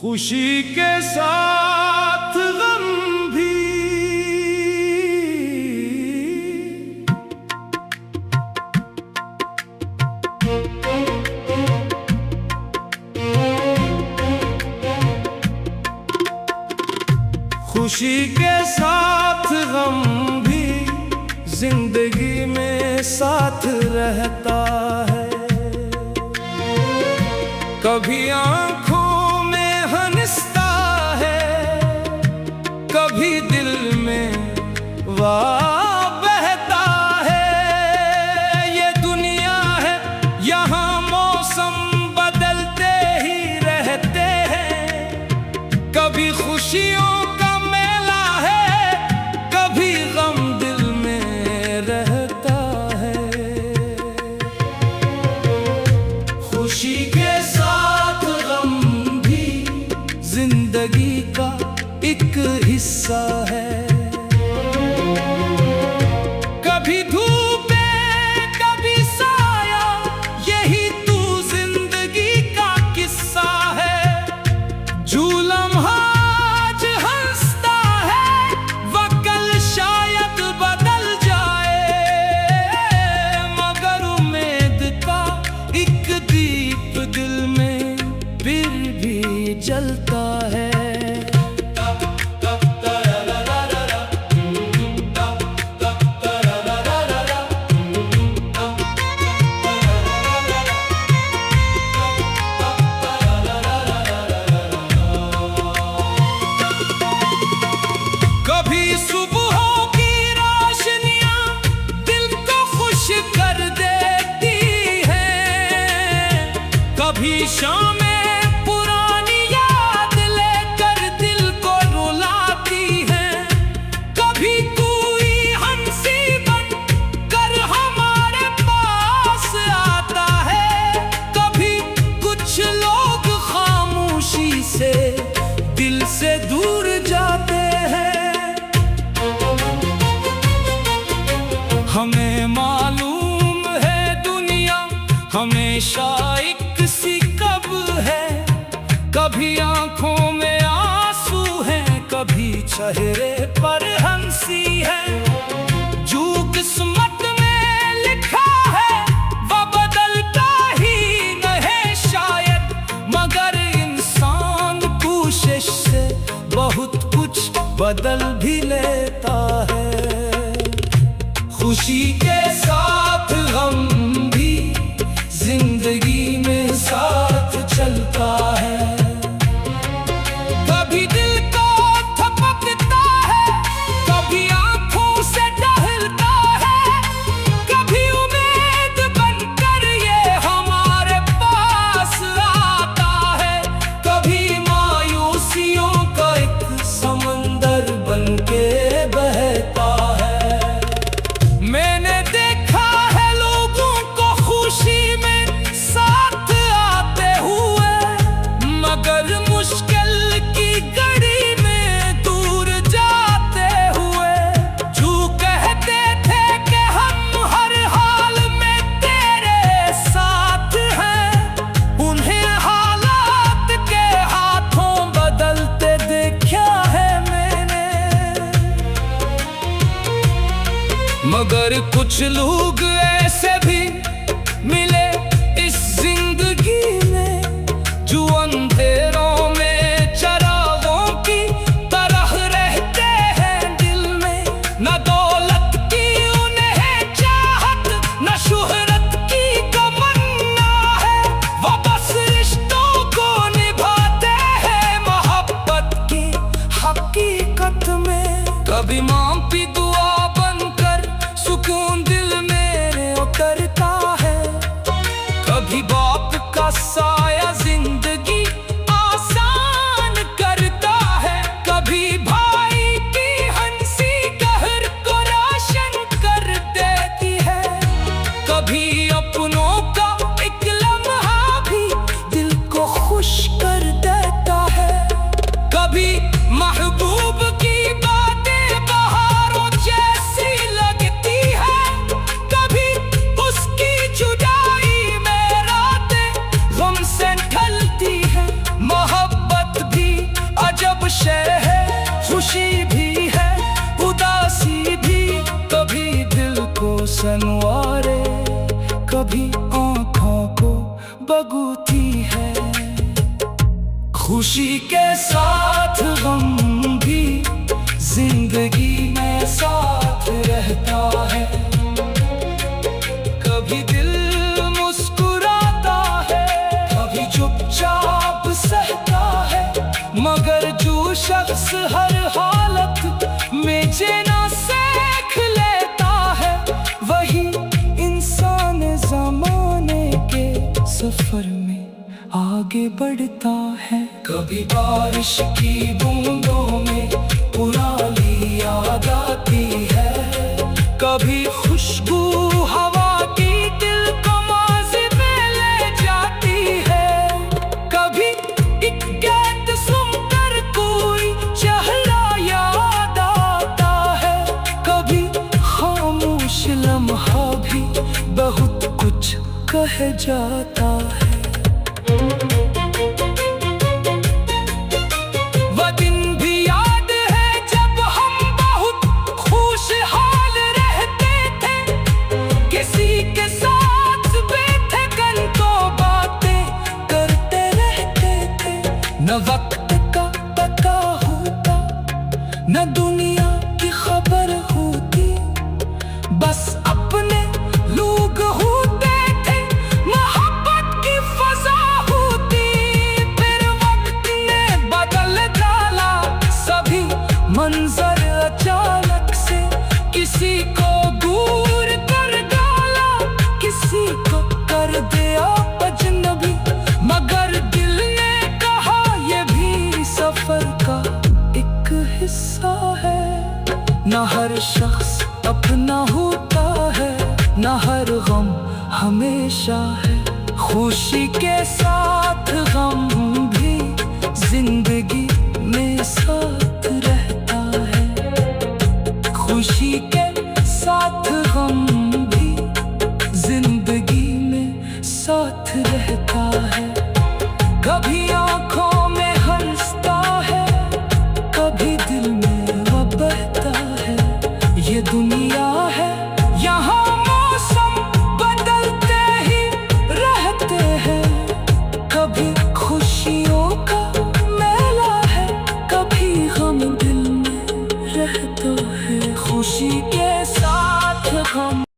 खुशी के साथ गम भी खुशी के साथ गम भी जिंदगी में साथ रहता है। कभी आंखों में हंसता है, कभी दिल में वाह बहता है। ये दुनिया है, यहाँ मौसम बदलते ही रहते हैं। कभी खुशियों का मेला है, कभी गम दिल में रहता है। खुशी के साथ गम भी जिंदगी का एक हिस्सा है। कभी धूप है, कभी साया, यही तू जिंदगी का किस्सा है। जो लम्हा आज हंसता है, वो कल शायद बदल जाए, मगर उम्मीद का एक दीप दिल में फिर भी जलता है। कभी सुबहों की रोशनियां दिल को खुश कर देती हैं, कभी शामें पुरानी याद लेकर दिल को रुलाती हैं। कभी कोई हंसी बन कर हमारे पास आता है, कभी कुछ लोग खामोशी से दिल से दूर जाते हैं। हमें मालूम है दुनिया हमेशा एक सी कब है। कभी आंखों में आंसू है, कभी चेहरे पर हंसी है। जो किस्मत में लिखा है वो बदलता ही नहीं शायद, मगर इंसान कोशिश से बहुत कुछ बदल भी लेता है। खुशी के साथ गम भी जिंदगी में साथ चलता है। कभी दिल को थपकता है, कभी आंखों से टहलता है, कभी उम्मीद बनकर ये हमारे पास आता है, कभी मायूसियों का एक समंदर बनके बहता है। मैंने देखा है लोगों को खुशी में साथ आते हुए, मगर मुश्किल की घड़ी में दूर जाते हुए। जो कहते थे कि हम हर हाल में तेरे साथ हैं, उन्हें हालात के हाथों बदलते देखा है मैंने। मगर कुछ लोग ऐसे भी मिले इस जिंदगी में, जो अंधेरों में चिरागों की तरह रहते हैं दिल में। न दौलत की उन्हें चाहत, न शोहरत की तमन्ना है, वो बस रिश्तों को निभाते हैं मोहब्बत की हकीकत में। कभी माँ की दुआ बनकर सुकून दिल मेरे उतरता है, कभी बाप का साया जिंदगी आसान करता है, कभी भाई की हंसी कहर को रोशन कर देती है, कभी अपनों का एक लम्हा भी दिल को खुश कर देता है। कभी महबूब की बातें बहारों जैसी लगती है, को संवारे, कभी आँखों को बगुती है। खुशी के साथ गम भी जिंदगी में साथ रहता है। कभी दिल मुस्कुराता है, कभी चुपचाप सहता है, मगर जो शख्स हर हालत में जीना सीख लेता है, वही इंसान ज़माने के सफर में आगे बढ़ता है। कभी बारिश की बूंदों में पुरानी याद आती है, कभी खुशबू हवा की दिल को माज़ी में ले जाती है, कभी एक गीत सुनकर कोई चेहरा याद आता है, कभी खामोश लम्हा भी बहुत कुछ कह जाता है। वह दिन भी याद है जब हम बहुत खुशहाल रहते थे, किसी के साथ बैठे घंटों बातें करते रहते थे। न वक्त का पता होता, न दुनिया की खबर होती, बस अपने लोग होते थे, मोहब्बत की फजा होती। फिर वक्त ने बदल डाला सभी मंजर अचानक से, किसी को दूर कर डाला, किसी को कर दिया अजनबी, मगर दिल ने कहा ये भी सफर का एक हिस्सा है। न हर शख्स अपना होता है, न हर गम हमेशा है। खुशी के साथ गम भी जिंदगी